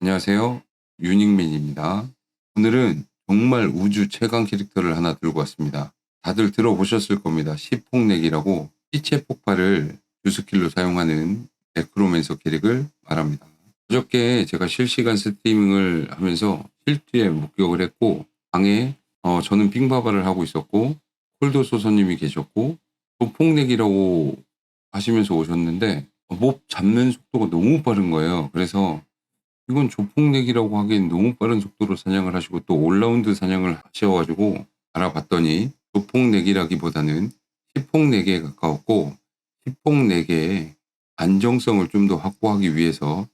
안녕하세요. 유닉맨입니다. 오늘은 정말 우주 최강 캐릭터를 하나 들고 왔습니다. 다들 들어보셨을 겁니다. 시폭넥이라고 시체 폭발을 주스킬로 사용하는 네크로맨서 캐릭을 말합니다. 어저께 제가 실시간 스트리밍을 하면서 실제 목격을 했고, 방에 저는 빙바바를 하고 있었고, 콜도 소서님이 계셨고, 또 폭넥이라고 하시면서 오셨는데 몹 잡는 속도가 너무 빠른 거예요. 그래서 이건 조폭내기라고 하기엔 너무 빠른 속도로 사냥을 하시고 또 올라운드 사냥을 하셔가지고 알아봤더니 조폭내기라기보다는 시폭내기에 가까웠고, 시폭내기의 안정성을 좀 더 확보하기 위해서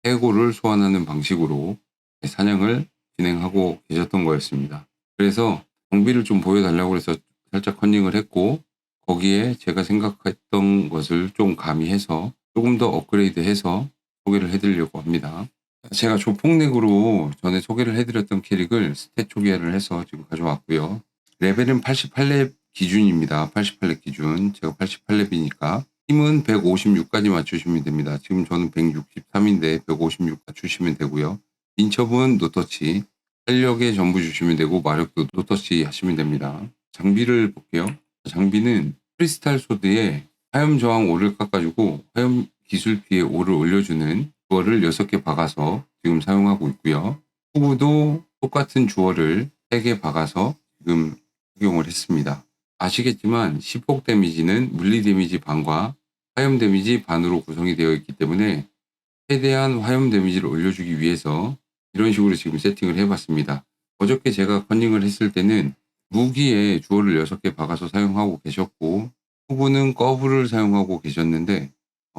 해골을 소환하는 방식으로 사냥을 진행하고 계셨던 거였습니다. 그래서 장비를 좀 보여달라고 해서 살짝 컨닝을 했고, 거기에 제가 생각했던 것을 좀 가미해서 조금 더 업그레이드해서 소개를 해드리려고 합니다. 제가 조폭넥으로 전에 소개를 해드렸던 캐릭을 스탯 초기화를 해서 지금 가져왔고요. 레벨은 88렙 기준입니다. 88렙 기준. 제가 88렙이니까. 힘은 156까지 맞추시면 됩니다. 지금 저는 163인데 156 맞추시면 되고요. 인첩은 노터치. 탄력에 전부 주시면 되고 마력도 노터치 하시면 됩니다. 장비를 볼게요. 장비는 크리스탈 소드에 화염 저항 5를 깎아주고 화염 기술 피해 5를 올려주는 주어를 6개 박아서 지금 사용하고 있고요. 후구도 똑같은 주어를 3개 박아서 지금 적용을 했습니다. 아시겠지만 시폭 데미지는 물리 데미지 반과 화염 데미지 반으로 구성이 되어 있기 때문에 최대한 화염 데미지를 올려주기 위해서 이런 식으로 지금 세팅을 해봤습니다. 어저께 제가 컨닝을 했을 때는 무기에 주어를 6개 박아서 사용하고 계셨고, 후보는 꺼브를 사용하고 계셨는데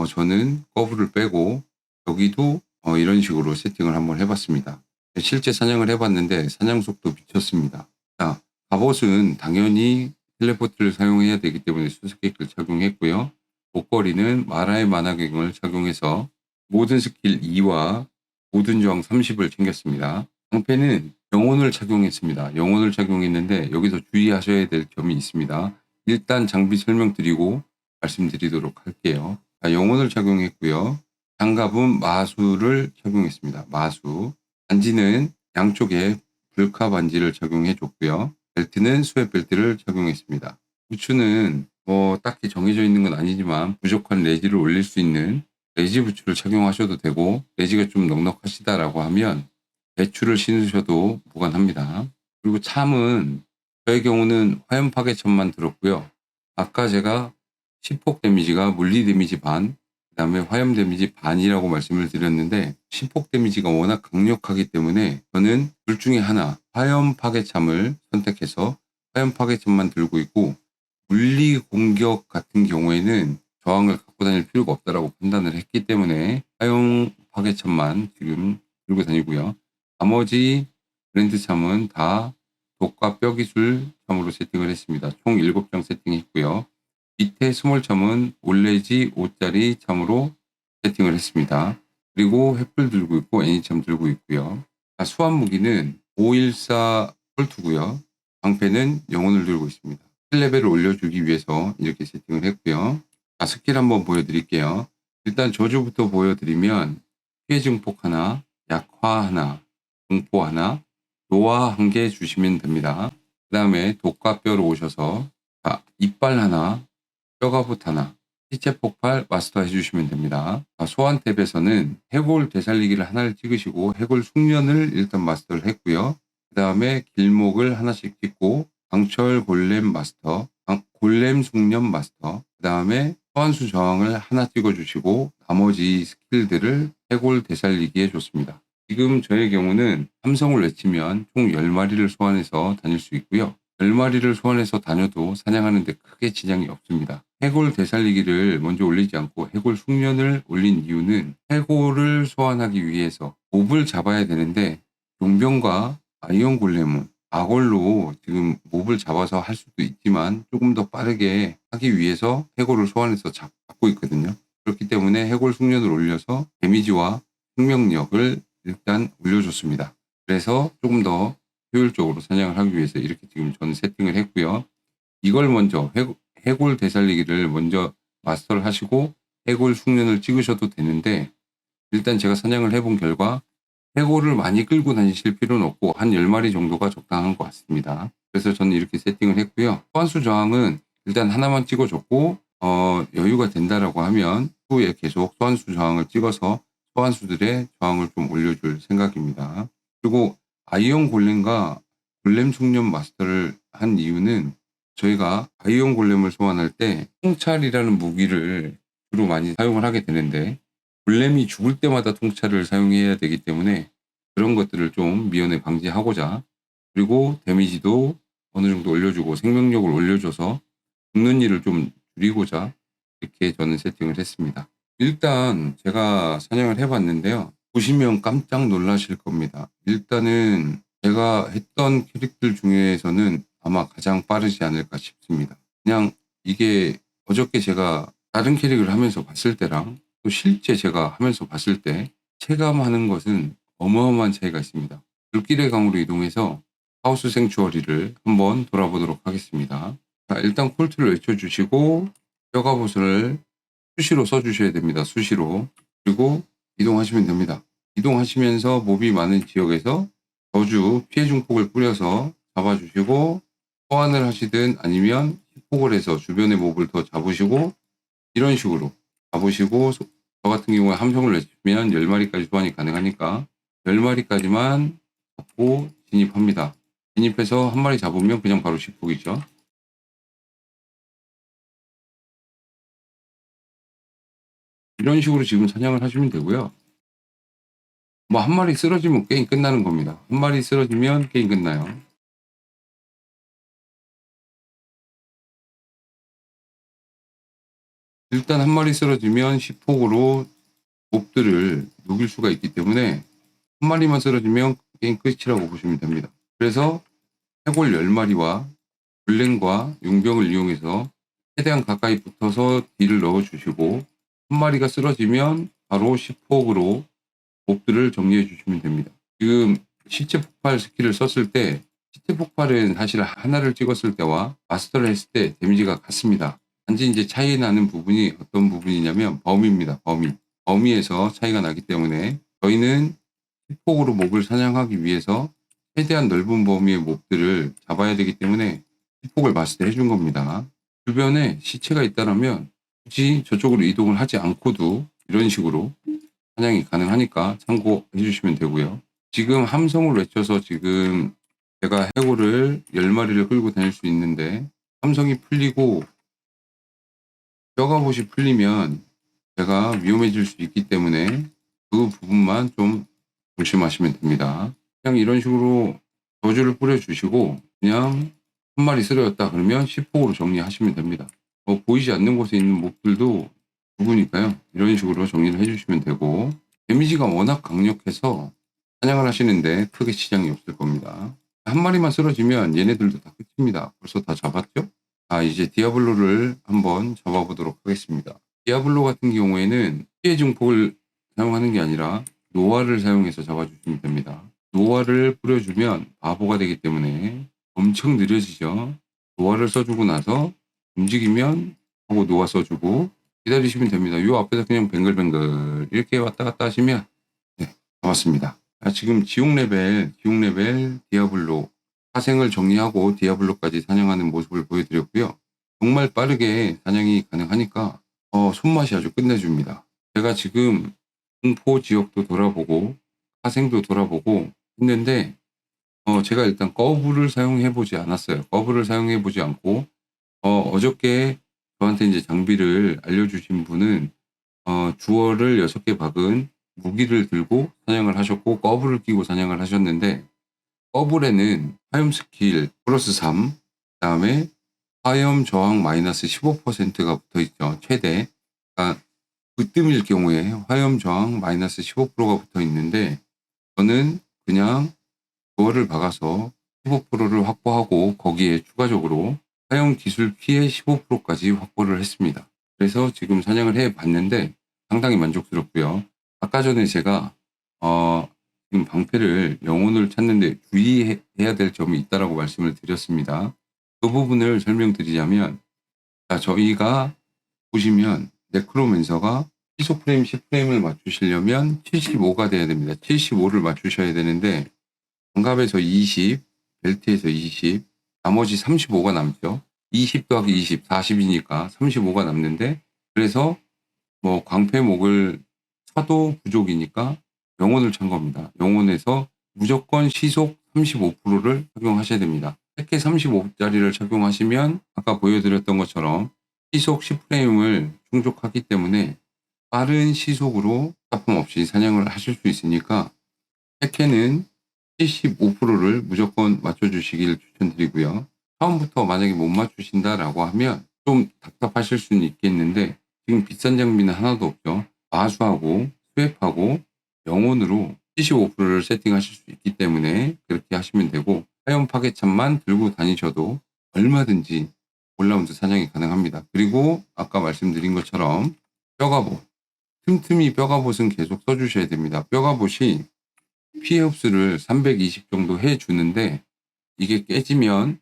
저는 꺼브를 빼고 여기도 이런 식으로 세팅을 한번 해봤습니다. 실제 사냥을 해봤는데 사냥 속도 미쳤습니다. 자, 갑옷은 당연히 텔레포트를 사용해야 되기 때문에 수수께끼를 착용했고요. 목걸이는 마라의 만화경을 착용해서 모든 스킬 2와 모든 저항 30을 챙겼습니다. 방패는 영혼을 착용했습니다. 영혼을 착용했는데 여기서 주의하셔야 될 점이 있습니다. 일단 장비 설명드리고 말씀드리도록 할게요. 자, 영혼을 착용했고요. 장갑은 마수를 착용했습니다. 마수. 반지는 양쪽에 불카 반지를 착용해 줬고요. 벨트는 스웨 벨트를 착용했습니다. 부츠는 딱히 정해져 있는 건 아니지만 부족한 레지를 올릴 수 있는 레지 부츠를 착용하셔도 되고, 레지가 좀 넉넉하시다라고 하면 배추를 신으셔도 무관합니다. 그리고 참은 저의 경우는 화염 파괴천만 들었고요. 아까 제가 시폭 데미지가 물리 데미지 반, 그 다음에 화염 데미지 반이라고 말씀을 드렸는데 시폭 데미지가 워낙 강력하기 때문에 저는 둘 중에 하나 화염 파괴참을 선택해서 화염 파괴참만 들고 있고, 물리 공격 같은 경우에는 저항을 갖고 다닐 필요가 없다라고 판단을 했기 때문에 화염 파괴참만 지금 들고 다니고요. 나머지 브랜드 참은 다 독과 뼈 기술 참으로 세팅을 했습니다. 총 7장 세팅했고요. 밑에 스몰 참은 올레지 5짜리 참으로 세팅을 했습니다. 그리고 횃불 들고 있고 애니참 들고 있고요. 수완 무기는 514 폴트고요. 방패는 영혼을 들고 있습니다. 스킬 레벨을 올려주기 위해서 이렇게 세팅을 했고요. 스킬 한번 보여드릴게요. 일단 저주부터 보여드리면 피해 증폭 하나, 약화 하나, 공포 하나, 노화 1개 주시면 됩니다. 그 다음에 독과 뼈로 오셔서 이빨 하나, 뼈가붓 하나, 시체 폭발 마스터 해주시면 됩니다. 소환 탭에서는 해골 되살리기를 하나를 찍으시고 해골 숙련을 일단 마스터를 했고요. 그 다음에 길목을 하나씩 찍고 강철 골렘 마스터, 골렘 숙련 마스터, 그 다음에 소환수 저항을 하나 찍어주시고 나머지 스킬들을 해골 되살리기에 줬습니다. 지금 저의 경우는 함성을 외치면 총 10마리를 소환해서 다닐 수 있고요. 10마리를 소환해서 다녀도 사냥하는 데 크게 지장이 없습니다. 해골 되살리기를 먼저 올리지 않고 해골 숙련을 올린 이유는 해골을 소환하기 위해서 몹을 잡아야 되는데 용병과 아이언 골렘은 악월로 지금 몹을 잡아서 할 수도 있지만 조금 더 빠르게 하기 위해서 해골을 소환해서 잡고 있거든요. 그렇기 때문에 해골 숙련을 올려서 데미지와 생명력을 일단 올려줬습니다. 그래서 조금 더 효율적으로 사냥을 하기 위해서 이렇게 지금 저는 세팅을 했고요. 이걸 먼저 해골 되살리기를 먼저 마스터를 하시고 해골 숙련을 찍으셔도 되는데, 일단 제가 사냥을 해본 결과 해골을 많이 끌고 다니실 필요는 없고 한 10마리 정도가 적당한 것 같습니다. 그래서 저는 이렇게 세팅을 했고요. 소환수 저항은 일단 하나만 찍어줬고 여유가 된다라고 하면 후에 계속 소환수 저항을 찍어서 소환수들의 저항을 좀 올려줄 생각입니다. 그리고 아이언 골렘과 골렘 숙련 마스터를 한 이유는 저희가 아이언 골렘을 소환할 때 통찰이라는 무기를 주로 많이 사용을 하게 되는데 골렘이 죽을 때마다 통찰을 사용해야 되기 때문에 그런 것들을 좀 미연에 방지하고자, 그리고 데미지도 어느 정도 올려주고 생명력을 올려줘서 죽는 일을 좀 줄이고자 이렇게 저는 세팅을 했습니다. 일단 제가 사냥을 해봤는데요. 보시면 깜짝 놀라실 겁니다. 일단은 제가 했던 캐릭터 중에서는 아마 가장 빠르지 않을까 싶습니다. 그냥 이게 어저께 제가 다른 캐릭을 하면서 봤을 때랑 또 실제 제가 하면서 봤을 때 체감하는 것은 어마어마한 차이가 있습니다. 불길의 강으로 이동해서 하우스 생추어리를 한번 돌아보도록 하겠습니다. 자, 일단 콜트를 외쳐주시고 뼈가봇을 수시로 써주셔야 됩니다. 수시로. 그리고 이동하시면 됩니다. 이동하시면서 몹이 많은 지역에서 저주 피해 중폭을 뿌려서 잡아주시고 소환을 하시든 아니면 hi폭을 해서 주변의 몹을 더 잡으시고 이런 식으로 잡으시고 저 같은 경우에 함성을 내주면 10마리까지 소환이 가능하니까 10마리까지만 잡고 진입합니다. 진입해서 한 마리 잡으면 그냥 바로 hi폭이죠. 이런 식으로 지금 사냥을 하시면 되고요. 뭐 한 마리 쓰러지면 게임 끝나는 겁니다. 한 마리 쓰러지면 게임 끝나요. 일단 한 마리 쓰러지면 시폭으로 몹들을 녹일 수가 있기 때문에 한 마리만 쓰러지면 게임 끝이라고 보시면 됩니다. 그래서 해골 10마리와 블랭과 용병을 이용해서 최대한 가까이 붙어서 딜을 넣어주시고 한 마리가 쓰러지면 바로 시폭으로 몹들을 정리해 주시면 됩니다. 지금 시체 폭발 스킬을 썼을 때 시체 폭발은 사실 하나를 찍었을 때와 마스터를 했을 때 데미지가 같습니다. 단지 이제 차이 나는 부분이 어떤 부분이냐면 범위입니다. 범위에서 차이가 나기 때문에 저희는 피폭으로 몹을 사냥하기 위해서 최대한 넓은 범위의 몹들을 잡아야 되기 때문에 피폭을 마스터 해준 겁니다. 주변에 시체가 있다면 굳이 저쪽으로 이동을 하지 않고도 이런 식으로 사냥이 가능하니까 참고해 주시면 되고요. 지금 함성을 외쳐서 지금 제가 해골을 10마리를 끌고 다닐 수 있는데 함성이 풀리고 뼈가봇이 풀리면 제가 위험해질 수 있기 때문에 그 부분만 좀 조심하시면 됩니다. 그냥 이런 식으로 저주를 뿌려주시고 그냥 한 마리 쓰러졌다 그러면 10폭으로 정리하시면 됩니다. 보이지 않는 곳에 있는 몹들도 죽으니까요. 이런 식으로 정리를 해주시면 되고 데미지가 워낙 강력해서 사냥을 하시는데 크게 지장이 없을 겁니다. 한 마리만 쓰러지면 얘네들도 다 끝입니다. 벌써 다 잡았죠? 이제 디아블로를 한번 잡아보도록 하겠습니다. 디아블로 같은 경우에는 피해 증폭을 사용하는 게 아니라 노화를 사용해서 잡아주시면 됩니다. 노화를 뿌려주면 바보가 되기 때문에 엄청 느려지죠. 노화를 써주고 나서 움직이면 하고 노화 써주고 기다리시면 됩니다. 요 앞에서 그냥 뱅글뱅글 이렇게 왔다 갔다 하시면 네, 잡았습니다. 지금 지옥 레벨 디아블로 사생을 정리하고 디아블로까지 사냥하는 모습을 보여드렸고요. 정말 빠르게 사냥이 가능하니까 손맛이 아주 끝내줍니다. 제가 지금 공포 지역도 돌아보고 사생도 돌아보고 했는데 제가 일단 거부를 사용해보지 않았어요. 거부를 사용해보지 않고 어저께 저한테 이제 장비를 알려주신 분은 주얼을 6개 박은 무기를 들고 사냥을 하셨고 거부를 끼고 사냥을 하셨는데 거불에는 화염 스킬 플러스 3, 그 다음에 화염 저항 마이너스 15%가 붙어 있죠. 최대. 그러니까 으뜸일 경우에 화염 저항 마이너스 15%가 붙어 있는데 저는 그냥 주얼을 박아서 15%를 확보하고 거기에 추가적으로 화염 기술 피해 15%까지 확보를 했습니다. 그래서 지금 사냥을 해 봤는데 상당히 만족스럽고요. 아까 전에 제가 지금 방패를 영혼을 찾는데 주의해야 될 점이 있다라고 말씀을 드렸습니다. 그 부분을 설명드리자면 저희가 보시면 네크로맨서가 시속 프레임 10프레임을 맞추시려면 75가 돼야 됩니다. 75를 맞추셔야 되는데 장갑에서 20, 벨트에서 20, 나머지 35가 남죠. 20 더하기 20, 40이니까 35가 남는데 그래서 뭐 광폐목을 차도 부족이니까 영혼을 찬 겁니다. 영혼에서 무조건 시속 35%를 착용하셔야 됩니다. 택해 35짜리를 착용하시면 아까 보여드렸던 것처럼 시속 10프레임을 충족하기 때문에 빠른 시속으로 답품 없이 사냥을 하실 수 있으니까 택해는 75%를 무조건 맞춰주시길 추천드리고요. 처음부터 만약에 못 맞추신다라고 하면 좀 답답하실 수는 있겠는데 지금 비싼 장비는 하나도 없죠. 마수하고 스왑하고 영혼으로 75%를 세팅하실 수 있기 때문에 그렇게 하시면 되고 하얀 파괴참만 들고 다니셔도 얼마든지 올라운드 사냥이 가능합니다. 그리고 아까 말씀드린 것처럼 뼈갑옷, 틈틈이 뼈갑옷은 계속 써주셔야 됩니다. 뼈갑옷이 피해 흡수를 320 정도 해주는데 이게 깨지면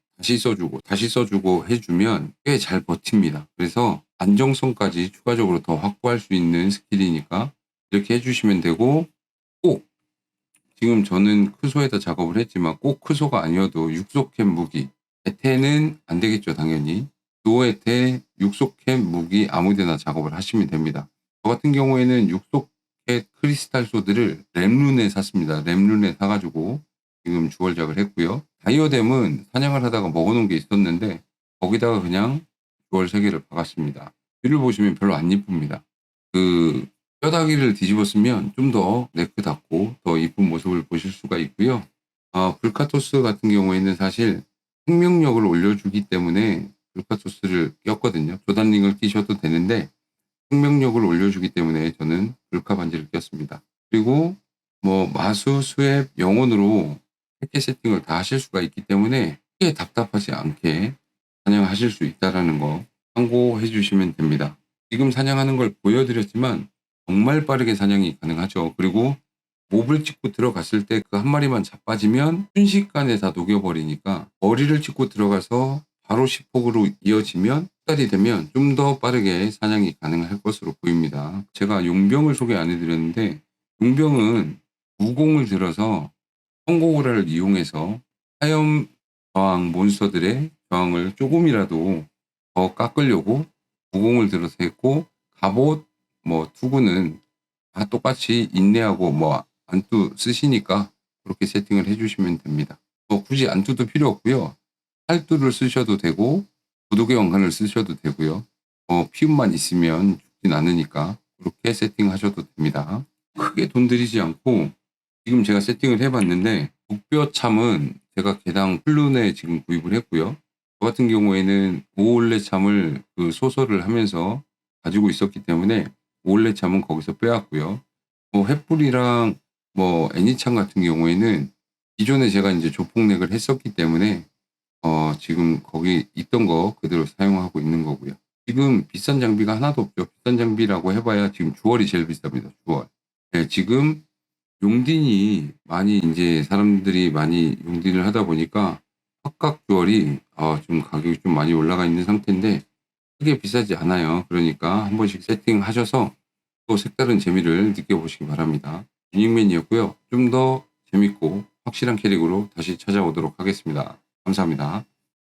다시 써주고 해주면 꽤 잘 버팁니다. 그래서 안정성까지 추가적으로 더 확보할 수 있는 스킬이니까 이렇게 해주시면 되고 꼭 지금 저는 크소에다 작업을 했지만 꼭 크소가 아니어도 육속캠 무기 에테는 안 되겠죠 당연히 두오에테 육속캠 무기 아무데나 작업을 하시면 됩니다. 저 같은 경우에는 육속캠 크리스탈 소드를 램룬에 샀습니다. 램룬에 사가지고 지금 주얼작을 했고요. 다이어뎀은 사냥을 하다가 먹어놓은 게 있었는데 거기다가 그냥 주얼 3개를 박았습니다. 뒤를 보시면 별로 안 이쁩니다. 그 뼈다귀를 뒤집어 쓰면 좀 더 네크 닿고 더 이쁜 모습을 보실 수가 있고요. 불카토스 같은 경우에는 사실 생명력을 올려주기 때문에 불카토스를 꼈거든요. 조단링을 끼셔도 되는데 생명력을 올려주기 때문에 저는 불카 반지를 꼈습니다. 그리고 뭐 마수, 스왑, 영혼으로 패키 세팅을 다 하실 수가 있기 때문에 크게 답답하지 않게 사냥하실 수 있다는 거 참고해 주시면 됩니다. 지금 사냥하는 걸 보여드렸지만 정말 빠르게 사냥이 가능하죠. 그리고 몹을 찍고 들어갔을 때 그 한 마리만 자빠지면 순식간에 다 녹여버리니까 머리를 찍고 들어가서 바로 10폭으로 이어지면 딸이 되면 좀 더 빠르게 사냥이 가능할 것으로 보입니다. 제가 용병을 소개 안 해드렸는데 용병은 무공을 들어서 성고구라를 이용해서 하염 저항 몬스터들의 저항을 조금이라도 더 깎으려고 무공을 들어서 했고 갑옷 뭐 투구는 다 똑같이 인내하고 뭐 안투 쓰시니까 그렇게 세팅을 해주시면 됩니다. 뭐 굳이 안투도 필요 없고요. 활두를 쓰셔도 되고 도둑의 왕관을 쓰셔도 되고요. 피움만 있으면 죽진 않으니까 그렇게 세팅하셔도 됩니다. 크게 돈 들이지 않고 지금 제가 세팅을 해봤는데 북뼈참은 제가 개당 플룬에 지금 구입을 했고요. 저 같은 경우에는 오올레 참을 그 소설을 하면서 가지고 있었기 때문에 오올레 참은 거기서 빼왔고요. 뭐 횃불이랑 뭐 애니창 같은 경우에는 기존에 제가 이제 조폭렉을 했었기 때문에 지금 거기 있던 거 그대로 사용하고 있는 거고요. 지금 비싼 장비가 하나도 없죠. 비싼 장비라고 해봐야 지금 주얼이 제일 비쌉니다. 주얼. 네, 지금 용딘이 많이 이제 사람들이 많이 용딘을 하다 보니까 확각 주얼이 좀 가격이 좀 많이 올라가 있는 상태인데 크게 비싸지 않아요. 그러니까 한 번씩 세팅하셔서 또 색다른 재미를 느껴보시기 바랍니다. 유닉맨이었고요. 좀 더 재밌고 확실한 캐릭으로 다시 찾아오도록 하겠습니다. 감사합니다.